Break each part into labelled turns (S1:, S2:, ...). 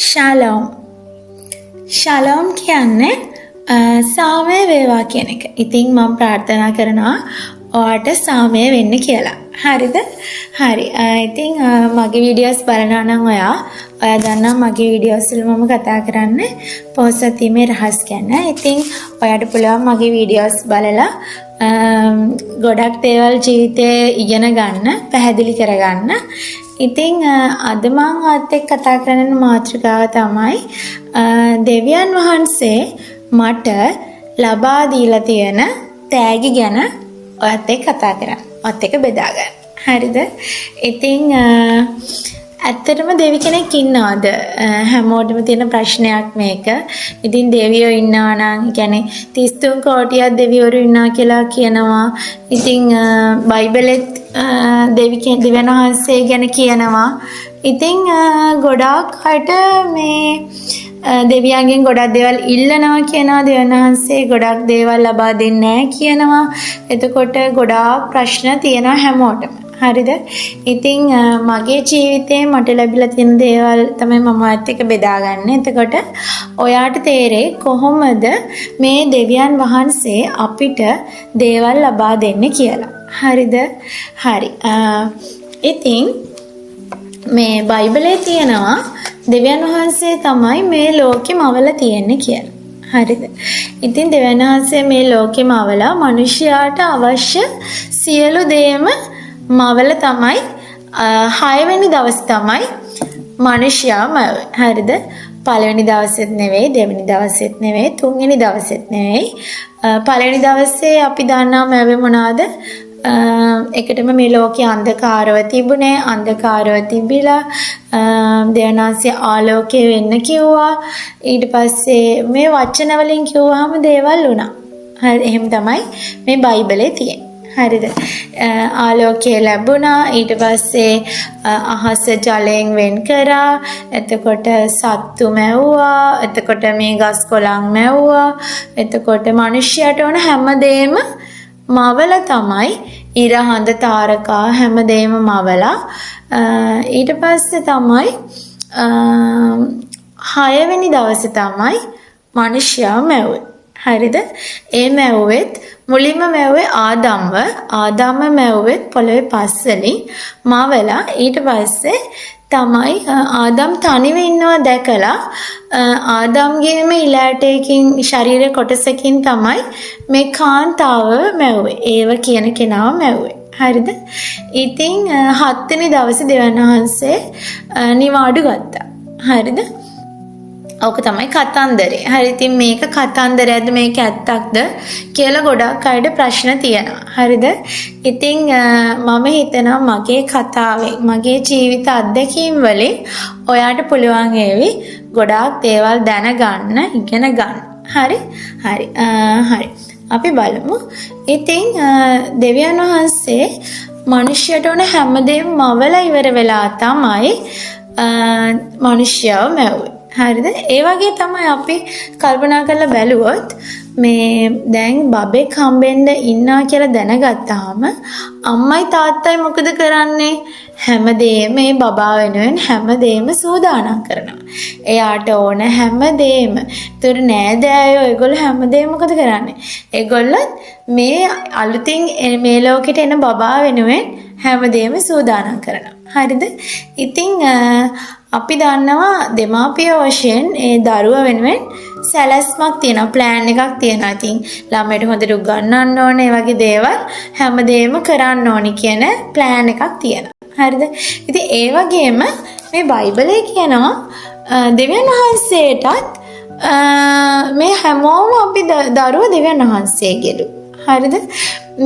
S1: ශාලෝම්. ශාලෝම් කියන්නේ සාමය වේවා කියන එක. ඉතින් මම ප්‍රාර්ථනා කරනවා ඔයාට සාමය වෙන්න කියලා. හරිද? හරි. ඉතින් මගේ වීඩියෝස් බලනවා නම් ඔයා දන්නා මගේ වීඩියෝස් වල මම කතා කරන්නේ පොහොසත් වීමේ රහස් ගැන. ඉතින් ඔයාට පුළුවන් මගේ වීඩියෝස් බලලා ගොඩක් දේවල් ජීවිතේ ඉගෙන ගන්න, පැහැදිලි කරගන්න. ඉතින් අද මම ඔයත් එක්ක කතා කරන මාතෘකාව තමයි දෙවියන් වහන්සේ මට ලබා දීලා තියෙන තෑගි ගැන ඔයත් එක්ක කතා කරන්න. ඔයත් එක්ක බෙදා ගන්න. හරිද? ඉතින් ඇත්තටම දෙවි කෙනෙක් ඉන්නවද? හැමෝටම තියෙන ප්‍රශ්නයක් මේක. ඉතින් දෙවියෝ ඉන්නවා නම්, කියන්නේ 33 කෝටියක් දෙවිවරු ඉන්නවා කියලා කියනවා. ඉතින් බයිබලෙත් දෙවියන් වහන්සේ ගැන කියනවා. ඉතින් ගොඩාක් අයට මේ දෙවියන්ගෙන් ගොඩක් දේවල් ඉල්ලනවා කියනවා. දෙවියන් වහන්සේ ගොඩක් දේවල් ලබා දෙන්නේ නැහැ කියනවා. එතකොට ගොඩාක් ප්‍රශ්න තියෙනවා හැමෝටම. හරිද? ඉතින් මගේ ජීවිතේ මට ලැබිලා තියෙන දේවල් තමයි මම ඔයත් එක්ක බෙදාගන්නේ. එතකොට ඔයාට තේරෙයි කොහොමද මේ දෙවියන් වහන්සේ අපිට දේවල් ලබා දෙන්නේ කියලා. හරිද? හරි. ඉතින් මේ බයිබලයේ තියෙනවා දෙවියන් වහන්සේ තමයි මේ ලෝකෙම අවලා තියෙන්නේ කියලා. හරිද? ඉතින් දෙවියන් වහන්සේ මේ ලෝකෙම අවලා මිනිසයාට අවශ්‍ය සියලු දේම මවල තමයි 6 වෙනි දවසේ තමයි මිනිසයාම. හරිද? පළවෙනි දවසෙත් නෙවෙයි, දෙවෙනි දවසෙත් නෙවෙයි, තුන්වෙනි දවසෙත් නෙවෙයි. පළවෙනි දවසේ අපි දන්නා මැවේ මොනවාද? එකටම මේ ලෝකයේ අන්ධකාරව තිබුණේ. අන්ධකාරව තිබිලා දෙවියන්වහන්සේ ආලෝකය වෙන්න කිව්වා. ඊට පස්සේ මේ වචන වලින් කිව්වහම දේවල් වුණා. හරි, එහෙම තමයි මේ බයිබලේ තියෙන්නේ. හරිද? ආලෝකය ලැබුණා. ඊට පස්සේ අහස ජලයෙන් වෙන් කරා. එතකොට සත්තු මැව්වා. එතකොට මේ ගස් කොළන් මැව්වා. එතකොට මිනිහයට ඕන හැමදේම මවල තමයි ඉර හඳ තාරකා හැමදේම මවලා. ඊට පස්සේ තමයි 6 වෙනි දවසේ තමයි මිනිහයා මැව්වේ. හරිද? ඒ මැව්වෙත් මුලින්ම මැව්වේ ආදම්ව. ආදම්ම මැව්වෙත් පොළවේ පස්වලින් මවලා. ඊට පස්සේ තමයි ආදම් තනිව ඉන්නවා දැකලා ආදම්ගේම ඉලෑටයකින් ශරීර කොටසකින් තමයි මේ කාන්තාව මැව්වේ. ඒව කියන කෙනාව මැව්වේ. හරිද? ඉතින් 7 වෙනි දවසේ දෙවියන් වහන්සේ නිවාඩු ගත්තා. හරිද? ඕක තමයි කතන්දරේ. හරි, ඉතින් මේක කතන්දරයක්ද මේක ඇත්තක්ද කියලා ගොඩක් අයට ප්‍රශ්න තියෙනවා. හරිද? ඉතින් මම හිතනවා මගේ කතාවෙන්, මගේ ජීවිත අත්දැකීම් වලින් ඔයාට පුළුවන් වේවි ගොඩාක් දේවල් දැනගන්න, ඉගෙන ගන්න. හරි? හරි. හරි. අපි බලමු. ඉතින් දෙවියන් වහන්සේ මිනිහයට ඕන හැමදේම මවලා ඉවර වෙලා තමයි මිනිහයව මැව්වේ. හරිද? ඒ වගේ තමයි අපි කල්පනා කරලා බැලුවොත් මේ දැන් බබෙක් හම්බෙන්න ඉන්නවා කියලා දැනගත්තාම අම්මයි තාත්තයි මොකද කරන්නේ? හැමදේම මේ බබා වෙනුවෙන් හැමදේම සූදානම් කරනවා. එයාට ඕන හැමදේම. ඒතර නෑදෑයෝ ඒගොල්ලෝ හැමදේම මොකද කරන්නේ? ඒගොල්ලෝ මේ අලුතින් මේ ලෝකෙට එන බබා වෙනුවෙන් හැමදේම සූදානම් කරනවා. හරිද? ඉතින් අපි දන්නවා දෙමාපිය වශයෙන් ඒ දරුවා වෙනුවෙන් සැලැස්මක් තියෙනවා, ප්ලෑන් එකක් තියෙනවා. ඉතින් ළමයට හොඳට උගන්වන්න ඕනේ, ඒ වගේ දේවල් හැමදේම කරන්න ඕනි කියන ප්ලෑන් එකක් තියෙනවා. හරිද? ඉතින් ඒ වගේම මේ බයිබලයේ කියනවා දෙවියන් වහන්සේටත් මේ හැමෝම අපි දරුවා දෙවියන් වහන්සේගේලු. හරිද?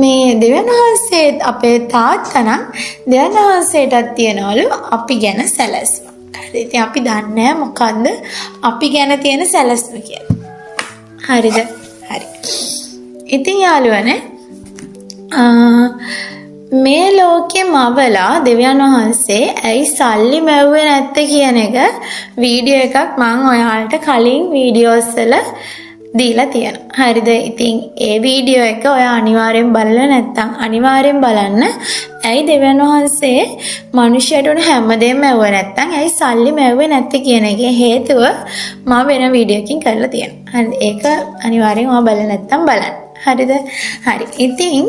S1: මේ දෙවියන් වහන්සේ අපේ තාත්තා නම් දෙවියන් වහන්සේටත් තියනවලු අපි ගැන සැලැස්ම. ඉතින් අපි දන්නේ මොකද්ද අපි ගැන තියෙන සැලැස්ම කියලා. හරිද? හරි. ඉතින් යාළුවනේ මේ ලෝකෙම අවලා දෙවියන් වහන්සේ ඇයි සල්ලි මැව්වේ නැත්තේ කියන එක වීඩියෝ එකක් මම ඔයාලට කලින් වීඩියෝස් වල දීලා තියෙනවා. හරිද? ඉතින් ඒ වීඩියෝ එක ඔය අනිවාර්යෙන් බලලා නැත්නම් අනිවාර්යෙන් බලන්න. ඇයි දෙවියන් වහන්සේ මිනිස්සුන්ට උන හැමදේම ඇව්වේ නැත්නම් ඇයි සල්ලි මැව්වේ නැත්තේ කියන එකේ හේතුව මම වෙන වීඩියෝකින් කරලා තියෙනවා. හරිද? ඒක අනිවාර්යෙන් ඔයා බලලා නැත්නම් බලන්න. හරිද? හරි. ඉතින්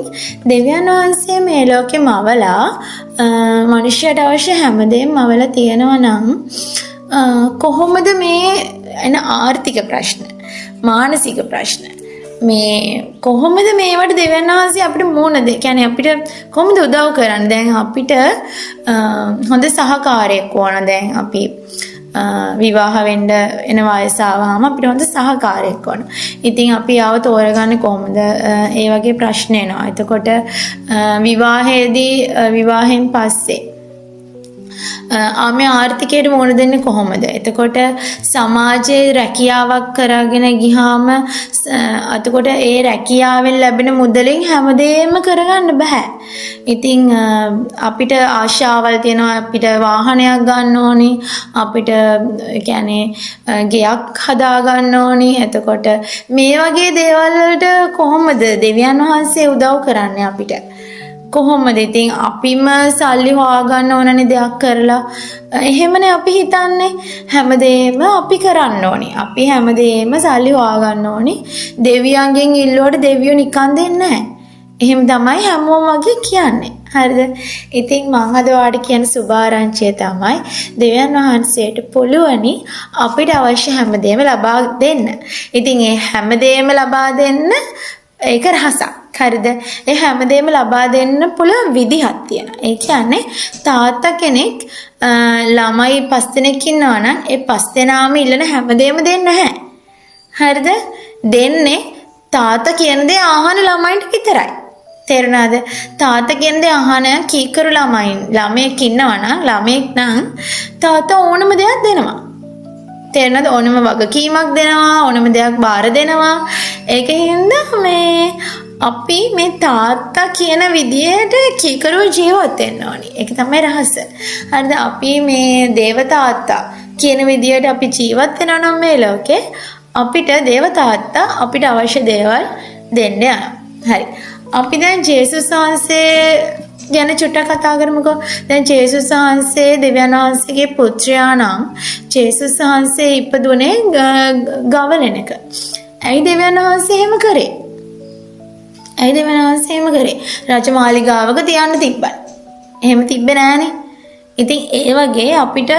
S1: දෙවියන් වහන්සේ මේ ලෝකෙම අවලා මිනිස්සුන්ට අවශ්‍ය හැමදේම අවලා තියෙනවා නම් කොහොමද මේ එන ආර්ථික ප්‍රශ්න මානසික ප්‍රශ්න මේ කොහොමද මේවට දෙවියන් වහන්සේ අපිට මුහුණ දෙන්නේ? කියන්නේ අපිට කොහොමද උදව් කරන්නේ? දැන් අපිට හොඳ සහකාරයෙක් ඕන. දැන් අපි විවාහ වෙන්න එන වයස ආවම අපිට හොඳ සහකාරයෙක් ඕන. ඉතින් අපි ආව තෝරගන්නේ කොහොමද? ඒ වගේ ප්‍රශ්න එනවා. එතකොට විවාහයේදී විවාහෙන් පස්සේ ආමේ ආර්ථිකයට මුහුණ දෙන්නේ කොහොමද? එතකොට සමාජයේ රැකියාවක් කරගෙන ගියාම එතකොට ඒ රැකියාවෙන් ලැබෙන මුදලින් හැමදේම කරගන්න බෑ. ඉතින් අපිට ආශාවල් තියෙනවා, අපිට වාහනයක් ගන්න ඕනි, අපිට කියන්නේ ගෙයක් හදා ගන්න ඕනි. එතකොට මේ වගේ දේවල් වලට කොහොමද දෙවියන් වහන්සේ උදව් කරන්නේ අපිට? කොහොමද? ඉතින් අපිම සල්ලි හොයාගන්න ඕනනේ දෙයක් කරලා. එහෙමනේ අපි හිතන්නේ. හැමදේම අපි කරන්න ඕනි. අපි හැමදේම සල්ලි හොයාගන්න ඕනි. දෙවියන්ගෙන් ඉල්ලුවට දෙවියෝ නිකන් දෙන්නේ නැහැ. එහෙම තමයි හැමෝම වගේ කියන්නේ. හරිද? ඉතින් මම අද ඔයාලට කියන සුභාරංචිය තමයි දෙවියන් වහන්සේට පුළුවනි අපිට අවශ්‍ය හැමදේම ලබා දෙන්න. ඉතින් ඒ හැමදේම ලබා දෙන්න ඒක රහසක්. හරිද? ඒ හැමදේම ලබා දෙන්න පුළුවන් විදිහක් තියෙනවා. ඒ කියන්නේ තාත්තා කෙනෙක් ළමයි 5 දෙනෙක් ඉන්නවා නම් ඒ 5 දෙනාම ඉල්ලන හැමදේම දෙන්නේ නැහැ. හරිද? දෙන්නේ තාත්තා කියන දේ අහන ළමයින්ට විතරයි. තේරුණාද? තාත්තා කියන දේ අහන කීකරු ළමයෙක් ඉන්නවා නම් ළමයෙක් නම් තාත්තා ඕනම දෙයක් දෙනවා. තේරෙනවද? ඕනම වගකීමක් දෙනවා, ඕනම දෙයක් බාර දෙනවා. ඒකෙන්ද අපි මේ තාත්තා කියන විදියට කීකරුව ජීවත් වෙන්න ඕනි. ඒක තමයි රහස. හරිද? අපි මේ දේව තාත්තා කියන විදියට අපි ජීවත් වෙනවා නම් මේ ලෝකේ අපිට දේව තාත්තා අපිට අවශ්‍ය දේවල් දෙන්න යනවා. හරි. අපි දැන් ජේසුස් වහන්සේ ගැන චුට්ටක් කතා කරමුකෝ. දැන් ජේසුස් වහන්සේ දෙවියන් වහන්සේගේ පුත්‍රයා නම් ජේසුස් වහන්සේ ඉපදුනේ ගවලෙනක. ඇයි දෙවියන් වහන්සේ එහෙම කරේ? ඇයි දෙවියන් වහන්සේ එහෙම කරේ? රජමාලිගාවක තියන්න තිබ්බා. එහෙම තිබ්බේ නෑනේ. ඉතින් ඒ වගේ අපිට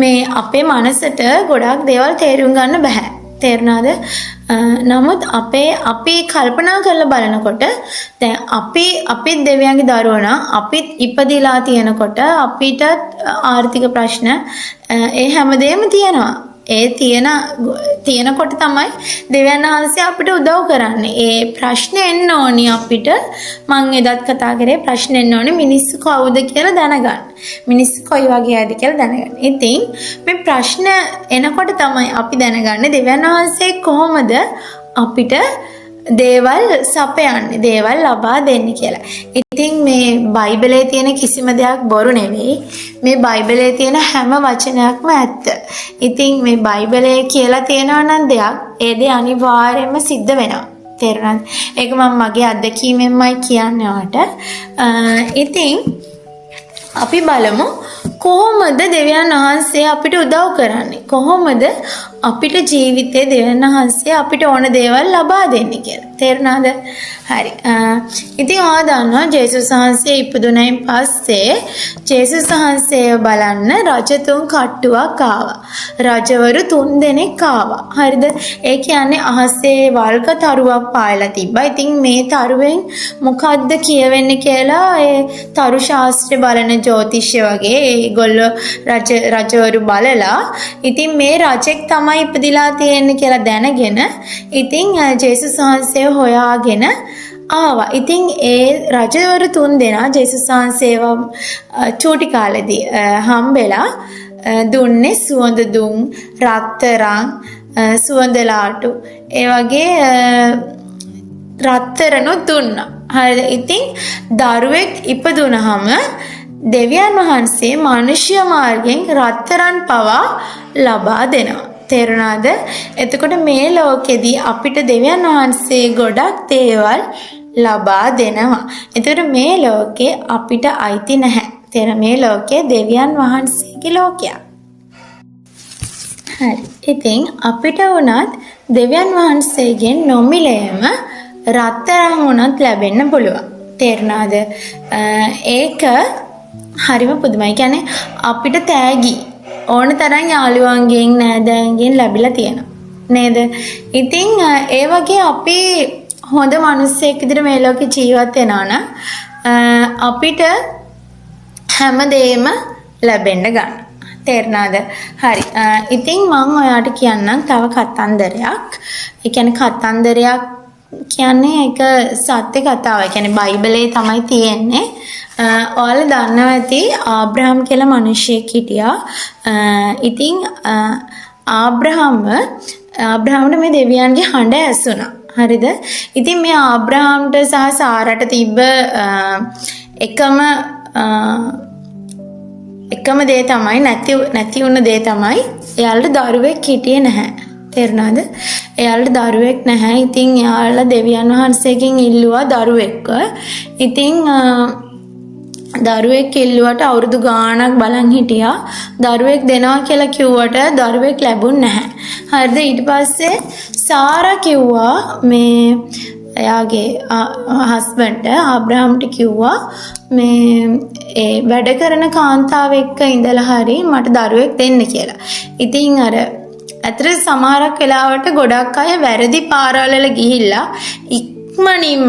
S1: මේ අපේ මනසට ගොඩාක් දේවල් තේරුම් ගන්න බෑ. තේරුණාද? නමුත් අපි කල්පනා කරලා බලනකොට දැන් අපි දෙවියන්ගේ දරුවෝ නම් අපිත් ඉපදිලා තියෙනකොට අපිට ආර්ථික ප්‍රශ්න ඒ හැමදේම තියෙනවා. ඒ තියෙනකොට තමයි දෙවියන් වහන්සේ අපිට උදව් කරන්නේ. ඒ ප්‍රශ්න එන්න ඕනි අපිට. මම එදත් කතා කරේ ප්‍රශ්න එන්න ඕනි මිනිස්සු කවුද කියලා දැනගන්න. මිනිස්සු කොයි වගේ අයද කියලා දැනගන්න. ඉතින් මේ ප්‍රශ්න එනකොට තමයි අපි දැනගන්නේ දෙවියන් වහන්සේ කොහොමද අපිට දේවල් සපයන්නේ, දේවල් ලබා දෙන්නේ කියලා. ඉතින් මේ බයිබලයේ තියෙන කිසිම දෙයක් බොරු නෙවෙයි. මේ බයිබලයේ තියෙන හැම වචනයක්ම ඇත්ත. ඉතින් මේ බයිබලයේ කියලා තියෙනවා නම් දෙයක්, ඒ දේ අනිවාර්යයෙන්ම සිද්ධ වෙනවා. තේරුණාද? ඒක මම මගේ අත්දැකීමෙන්මයි කියන්නේ ඔයාලට. ඉතින් අපි බලමු කොහොමද දෙවියන් වහන්සේ අපිට උදව් කරන්නේ? කොහොමද අපිට ජීවිතේ දෙවියන් වහන්සේ අපිට ඕන දේවල් ලබා දෙන්නේ කියලා. තේරුණාද? හරි. ඉතින් ඔයා දන්නවා ජේසුස් වහන්සේ ඉපදුනයින් පස්සේ ජේසුස් වහන්සේව බලන්න රජතුන් කට්ටුවක් ආවා. රජවරු 3 දෙනෙක් ආවා. හරිද? ඒ කියන්නේ අහසේ වල්ක තරුවක් පායලා තිබ්බා. ඉතින් මේ තරුවෙන් මොකද්ද කියවෙන්නේ කියලා ඒ තරු ශාස්ත්‍රය බලන ජ්‍යොතිෂ්‍ය වගේ ඒගොල්ලෝ රජවරු බලලා ඉතින් මේ රජෙක් තමයි ඉපදිලා තියෙන්නේ කියලා දැනගෙන ඉතින් ජේසුස් වහන්සේව හොයාගෙන ආවා. ඉතින් ඒ රජවරු 3 දෙනා ජේසුස් වහන්සේව චූටි කාලේදී හම්බෙලා දුන්නේ සුවඳ දුම්, රත්තරන්, සුවඳ ලාටු, ඒ වගේ රත්තරණු දුන්නා. හරිද? ඉතින් දරුවෙක් ඉපදුනහම දෙවියන් වහන්සේ මානුෂ්‍ය මාර්ගයෙන් රත්තරන් පවා ලබා දෙනවා. තේරුණාද? එතකොට මේ ලෝකෙදී අපිට දෙවියන් වහන්සේ ගොඩක් දේවල් ලබා දෙනවා. එතකොට මේ ලෝකේ අපිට අයිති නැහැ. මේ ලෝකේ දෙවියන් වහන්සේගේ ලෝකයක්. හරි. ඉතින් අපිට වුණත් දෙවියන් වහන්සේගෙන් නොමිලේම රත්තරන් වුණත් ලැබෙන්න පුළුවන්. තේරුණාද? ඒක හරිම පුදුමයි. කියන්නේ අපිට තෑගි ඕන තරම් යාළුවන්ගෙන් නෑදෑයන්ගෙන් ලැබිලා තියෙනවා. නේද? ඉතින් ඒ වගේ අපි හොඳ මිනිස්සෙක් විදිහට මේ ලෝකේ ජීවත් වෙනවා නම් අපිට හැමදේම ලැබෙන්න ගන්න. තේරුණාද? හරි. ඉතින් මම ඔයාට කියන්නම් තව කතන්දරයක්. ඒ කියන්නේ කතන්දරයක් කියන්නේ ඒක සත්‍ය කතාවක්. ඒ කියන්නේ බයිබලයේ තමයි තියෙන්නේ. ඔයාලා දන්නවා ඇති ආබ්‍රහම් කියලා මිනිහෙක් හිටියා. ඉතින් ආබ්‍රහම්ට මේ දෙවියන්ගේ හඬ ඇසුණා. හරිද? ඉතින් මේ ආබ්‍රහම්ට සහ සාරට තිබ්බ එකම දේ තමයි නැති වුණ දේ තමයි එයාලට දරුවෙක් හිටියේ නැහැ. තේරුණාද? එයාලට දරුවෙක් නැහැ. ඉතින් එයාලා දෙවියන් වහන්සේගෙන් ඉල්ලුවා දරුවෙක්ව. ඉතින් දරුවෙක් ඉල්ලුවට අවුරුදු ගාණක් බලන් හිටියා. දරුවෙක් දෙනවා කියලා කිව්වට දරුවෙක් ලැබුණ නැහැ. හරිද? ඊට පස්සේ සාරා කිව්වා මේ එයාගේ හස්බන්ඩ් ආබ්‍රහම්ට කිව්වා මේ ඒ වැඩ කරන කාන්තාව එක්ක ඉඳලා හරි මට දරුවෙක් දෙන්න කියලා. ඉතින් අර අතර සමහරක් වෙලාවට ගොඩක් අය වැරදි පාරවල් වල ගිහිල්ලා ඉක්මනින්ම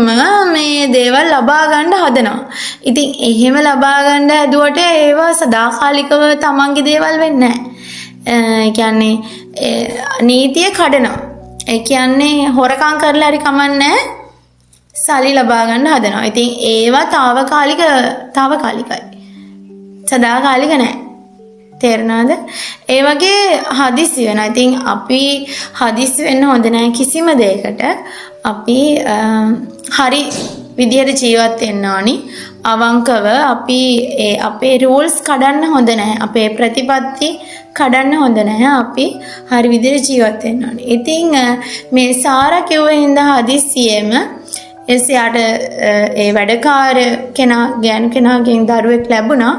S1: මේ දේවල් ලබා ගන්න හදනවා. ඉතින් එහෙම ලබා ගන්න හැදුවට ඒවා සදාකාලිකව තමන්ගේ දේවල් වෙන්නේ නැහැ. ඒ කියන්නේ නීතිය කඩනවා. ඒ කියන්නේ හොරකම් කරලා හරි කමන්නේ සල්ලි ලබා ගන්න හදනවා. ඉතින් ඒවා తాවකාලිකයි. සදාකාලික නැහැ. තේරුණාද? ඒ වගේ හදිසි වෙනවා. ඉතින් අපි හදිසි වෙන්න හොඳ නැහැ කිසිම දෙයකට. අපි හරි විදියට ජීවත් වෙන්න ඕනි. අවංකව අපි අපේ රූල්ස් කඩන්න හොඳ නැහැ. අපේ ප්‍රතිපත්ති කඩන්න හොඳ නැහැ. අපි හරි විදියට ජීවත් වෙන්න ඕනි. ඉතින් මේ සාරා කිව්වේ හින්දා හදිස්සියෙම එයාට ඒ වැඩකාර ගෑනු කෙනාගෙන් දරුවෙක් ලැබුණා.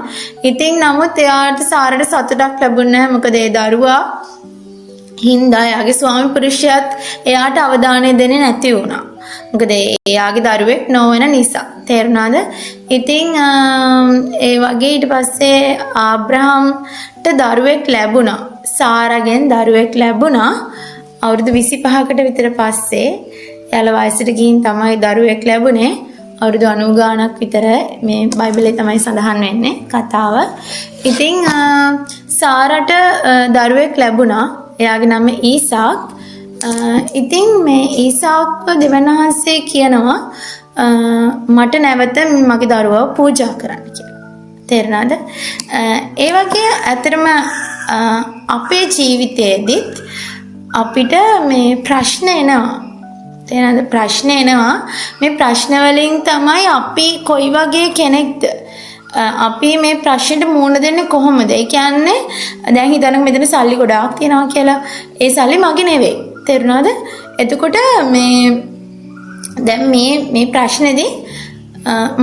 S1: ඉතින් නමුත් එයාට සාරට සතුටක් ලැබුණේ නැහැ. මොකද ඒ දරුවා හින්දා එයාගේ ස්වාමි පුරුෂයාත් එයාට අවධානය දෙන්නේ නැති වුණා. මොකද එයාගේ දරුවෙක් නොවන නිසා. තේරුණාද? ඉතින් ඒ වගේ ඊට පස්සේ ආබ්‍රහම්ට දරුවෙක් ලැබුණා. සාරගෙන් දරුවෙක් ලැබුණා. අවුරුදු 25කට විතර පස්සේ එයාලා වයසට ගිහින් තමයි දරුවෙක් ලැබුණේ. අවුරුදු 90 ගාණක් විතර මේ බයිබලයේ තමයි සඳහන් වෙන්නේ කතාව. ඉතින් සාරට දරුවෙක් ලැබුණා. එයාගේ නම ඊසාක්. ඉතින් මේ ඊසාක්ව දෙවියන් වහන්සේ කියනවා මට නැවත මගේ දරුවව පූජා කරන්න කියලා. තේරුණාද? ඒ වගේ ඇත්තටම අපේ ජීවිතේදීත් අපිට මේ ප්‍රශ්න එනවා. තේරෙනවද? ප්‍රශ්න එනවා. මේ ප්‍රශ්න වලින් තමයි අපි කොයි වගේ කෙනෙක්ද අපි මේ ප්‍රශ්නෙට මුහුණ දෙන්නේ කොහොමද? ඒ කියන්නේ දැන් හිතන්න මෙතන සල්ලි ගොඩාක් තියෙනවා කියලා. ඒ සල්ලි මගේ නෙවෙයි. තේරුණාද? එතකොට දැන් මේ ප්‍රශ්නේදී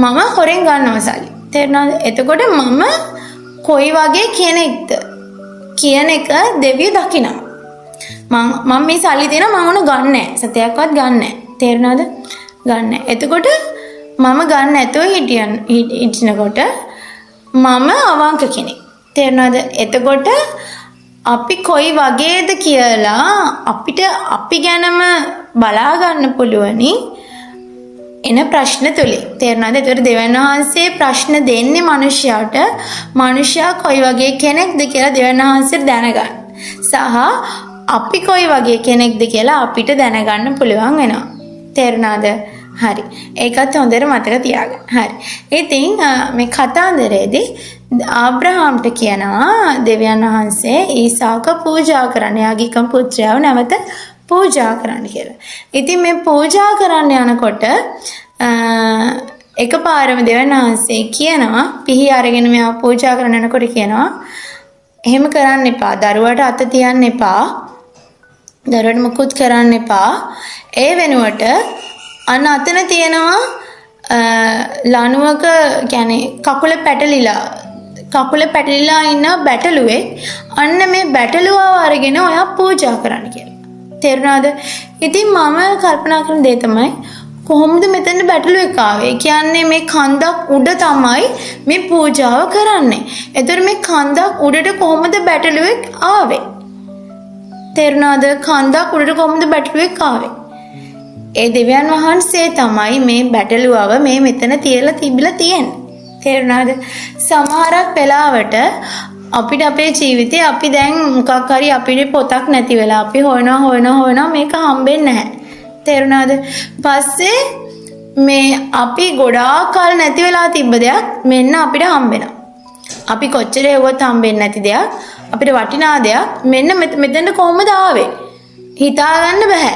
S1: මම හොරෙන් ගන්නවා සල්ලි. තේරුණාද? එතකොට මම කොයි වගේ කෙනෙක්ද කියන එක දෙවියෝ දකිනවා. මම මේ සල්ලි දෙනවා මම උන ගන්න නැහැ. සතයක්වත් ගන්න නැහැ. තේරුණාද? ගන්න නැහැ. එතකොට මම ගන්න නැතුව හිටිනකොට මම අවංක කෙනෙක්. තේරුණාද? එතකොට අපි කොයි වගේද කියලා අපිට අපි ගැනම බලා ගන්න පුළුවනි එන ප්‍රශ්න තුලින්. තේරුණාද? ඒතර දෙවියන් වහන්සේ ප්‍රශ්න දෙන්නේ මිනිසයාට. මිනිසයා කොයි වගේ කෙනෙක්ද කියලා දෙවියන් වහන්සේ දැනගන්න. සහ අපි කොයි වගේ කෙනෙක්ද කියලා අපිට දැනගන්න පුළුවන් වෙනවා. තේරුණාද? හරි. ඒකත් හොඳට මතක තියාගන්න. හරි. ඉතින් මේ කතාන්දරයේදී ආබ්‍රහම්ට කියනවා දෙවියන් වහන්සේ ඊසාක පූජා කරන්න. එයාගේ එකම පුත්‍රයාව නැවත පූජා කරන්න කියලා. ඉතින් මේ පූජා කරන්න යනකොට එකපාරම දෙවියන් වහන්සේ කියනවා පිහි අරගෙන මෙයා පූජා කරන්න යනකොට කියනවා එහෙම කරන්න එපා. දරුවට අත තියන්න එපා. දරුවට මුකුත් කරන්න එපා. ඒ වෙනුවට අන්න අතන තියෙනවා ලණුවක කියන්නේ කකුල පැටලිලා ඉන්න බැටළුවෙක්. අන්න මේ බැටළුවව අරගෙන ඔයා පූජා කරන්න කියලා. තේරුණාද? ඉතින් මම කල්පනා කරන දේ තමයි කොහොමද මෙතන බැටළුවෙක් ආවේ? කියන්නේ මේ කන්දක් උඩ තමයි මේ පූජාව කරන්නේ. එතකොට මේ කන්දක් උඩට කොහොමද බැටළුවෙක් ආවේ? තේරුණාද? කන්දක් උඩට කොහොමද බැටළුවෙක් ආවේ? ඒ දෙවියන් වහන්සේ තමයි මේ බැටළුවව මේ මෙතන තියලා තිබිලා තියෙන්නේ. තේරුණාද? සමහරක් වෙලාවට අපිට අපේ ජීවිතේ අපි දැන් මොකක් හරි අපිට පොතක් නැති වෙලා අපි හොයනවා මේක හම්බෙන්නේ නැහැ. තේරුණාද? පස්සේ මේ අපි ගොඩාක් කාල නැති වෙලා තිබ්බ දෙයක් මෙන්න අපිට හම්බෙනවා. අපි කොච්චර හෙව්වත් හම්බෙන්නේ නැති දෙයක් අපිට වටිනා දෙයක් මෙන්න මෙතන කොහොමද ආවේ? හිතා ගන්න බෑ.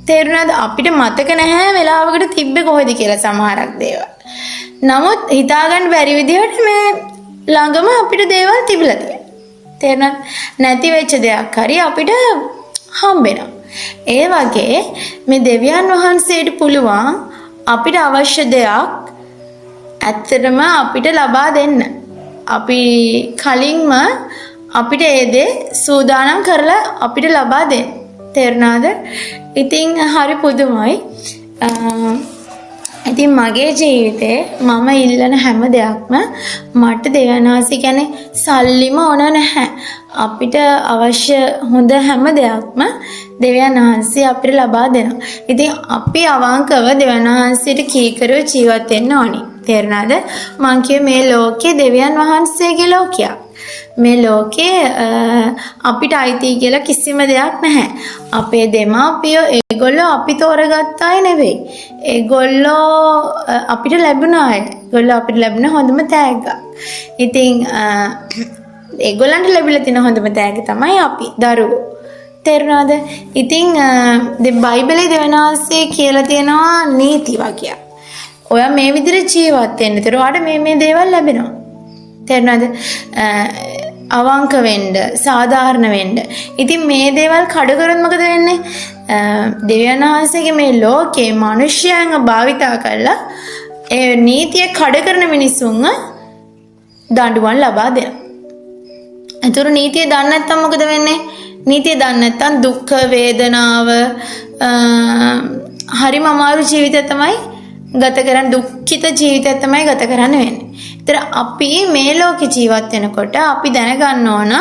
S1: තේරුණාද? අපිට මතක නැහැ වෙලාවකට තිබ්බේ කොහෙද කියලා සමහරක් දේවල්. නමුත් හිතාගන්න බැරි විදිහට මේ ළඟම අපිට දේවල් තිබිලා තියෙනවා. තේරුණාද? නැති වෙච්ච දෙයක් හරි අපිට හම්බෙනවා. ඒ වගේ මේ දෙවියන් වහන්සේට පුළුවන් අපිට අවශ්‍ය දෙයක් ඇත්තටම අපිට ලබා දෙන්න. අපි කලින්ම අපිට ඒ දේ සූදානම් කරලා අපිට ලබා දෙන්න. තේරුණාද? ඉතින් හරි පුදුමයි. ඉතින් මගේ ජීවිතේ මම ඉල්ලන හැම දෙයක්ම මට දෙවියන් වහන්සේ කියන්නේ සල්ලිම ඕන නැහැ. අපිට අවශ්‍ය හොඳ හැම දෙයක්ම දෙවියන් වහන්සේ අපිට ලබා දෙනවා. ඉතින් අපි අවංකව දෙවියන් වහන්සේට කීකරව ජීවත් වෙන්න ඕනි. තේරුණාද? මං කියේ මේ ලෝකේ දෙවියන් වහන්සේගේ ලෝකයක්. මේ ලෝකේ අපිට අයිති කියලා කිසිම දෙයක් නැහැ. අපේ දෙමාපියෝ ඒගොල්ලෝ අපි තෝරගත්ත අය නෙවෙයි. ඒගොල්ලෝ අපිට ලැබුණ අය. ඒගොල්ලෝ අපිට ලැබුණ හොඳම තෑග්ගක්. ඉතින් ඒගොල්ලන්ට ලැබිලා තියෙන හොඳම තෑග්ග තමයි අපි දරුවෝ. තේරුණාද? ඉතින් බයිබලයේ දෙවනාසේ කියලා තියෙනවා නීති වගේක්. ඔයා මේ විදිහට ජීවත් වෙන්න. ඒතර ඔයාට මේ දේවල් ලැබෙනවා. තේරුණාද? අවංක වෙන්න, සාධාරණ වෙන්න. ඉතින් මේ දේවල් කඩ කරොත් මොකද වෙන්නේ? දෙවියන් වහන්සේගේ මේ ලෝකේ මිනිස්යන්ව භාවිතා කරලා ඒ නීතිය කඩ කරන මිනිසුන්ව දඬුවම් ලබා දෙනවා. ඒතර නීතිය දන්නේ නැත්නම් මොකද වෙන්නේ? නීතිය දන්නේ නැත්නම් දුක් වේදනාව හරිම අමාරු ජීවිතය තමයි ගත කරන්න, දුක්ඛිත ජීවිතය තමයි ගත කරන්න වෙන්නේ. ඒතර අපි මේ ලෝකේ ජීවත් වෙනකොට අපි දැනගන්න ඕන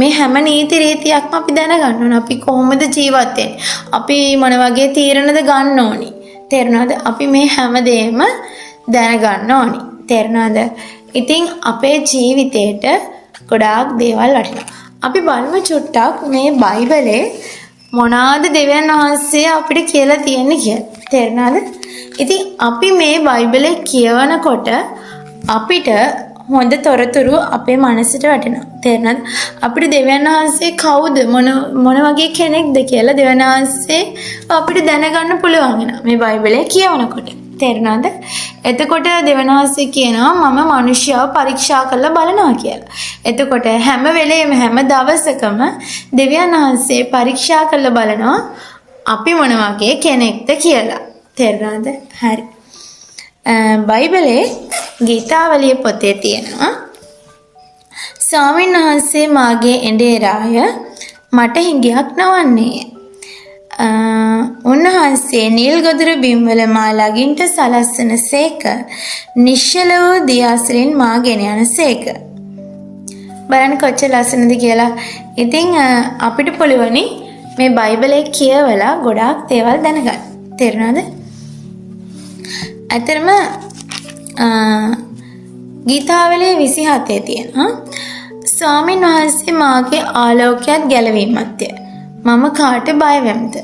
S1: මේ හැම නීති රීතියක්ම අපි දැනගන්න ඕන. අපි කොහොමද ජීවත් වෙන්නේ? අපි මොන වගේ තීරණද ගන්න ඕනි? තේරුණාද? අපි මේ හැම දෙයක්ම දැනගන්න ඕනි. තේරුණාද? ඉතින් අපේ ජීවිතේට ගොඩාක් දේවල් වටිනවා. අපි බලමු චුට්ටක් මේ බයිබලේ මොනවාද දෙවියන් වහන්සේ අපිට කියලා තියෙන්නේ කියලා. තේරුණාද? ඉතින් අපි මේ බයිබලේ කියවනකොට අපිට හොඳ තොරතුරු අපේ මනසට වැටෙනවා. තේරුණාද? අපිට දෙවියන් වහන්සේ කවුද මොන වගේ කෙනෙක්ද කියලා දෙවියන් වහන්සේ අපිට දැනගන්න පුළුවන් වෙනවා මේ බයිබලේ කියවනකොට. තේරුණාද? එතකොට දෙවියන් වහන්සේ කියනවා මම මිනිස්සුව පරීක්ෂා කරලා බලනවා කියලා. එතකොට හැම වෙලේම හැම දවසකම දෙවියන් වහන්සේ පරීක්ෂා කරලා බලනවා අපි මොන වගේ කෙනෙක්ද කියලා. තේරුණාද? හරි. බයිබලේ ගීතාවලිය පොතේ තියෙනවා ස්වාමීන් වහන්සේ මාගේ එඬේරාය මට හිඟයක් නොවන්නේය. උන්වහන්සේ නිල් ගොදුරු බිම්වල මා ළඟින්ට සලස්සන සේක, නිශ්චල වූ දියාසලින් මා ගෙන යන සේක. බලන්න කොච්චර ලස්සනද කියලා. ඉතින් අපිට පුළුවනි මේ බයිබලේ කියවලා ගොඩාක් දේවල් දැනගන්න. තේරුණාද? ඇතරම ගීතාවලිය 27 තියෙනවා ස්වාමීන් වහන්සේ මාගේ ආලෝකයත් ගැලවීමත්ය. මම කාට බය වෙම්ද?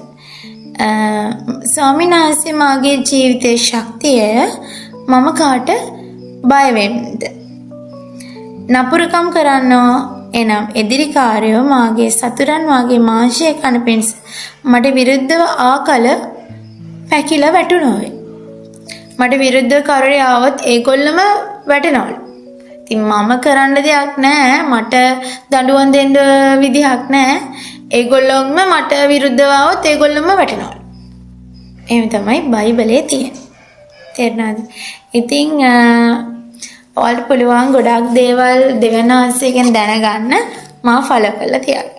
S1: ස්වාමීන් වහන්සේ මාගේ ජීවිතයේ ශක්තිය. මම කාට බය වෙම්ද? නපුරකම් කරන්නෝ එනම් එදිරිකාරයෝ මාගේ සතුරන් වාගේ මාංශය කන පිණිස මට විරුද්ධව ආකල පැකිලා වැටුණෝය. මට විරුද්ධව කරේ ආවොත් ඒගොල්ලම වැටෙනවලු. ඉතින් මම කරන්න දෙයක් නැහැ. මට දඬුවම් දෙන්න විදිහක් නැහැ. ඒගොල්ලොන්ම මට විරුද්ධව આવොත් ඒගොල්ලොන්ම වැටෙනවා. එහෙම තමයි බයිබලයේ තියෙන්නේ. තේරුණාද? ඉතින් ඔයාලට පුළුවන් ගොඩාක් දේවල් දෙවියන් වහන්සේගෙන් දැනගන්න. මා ෆලෝ කරලා තියන්න.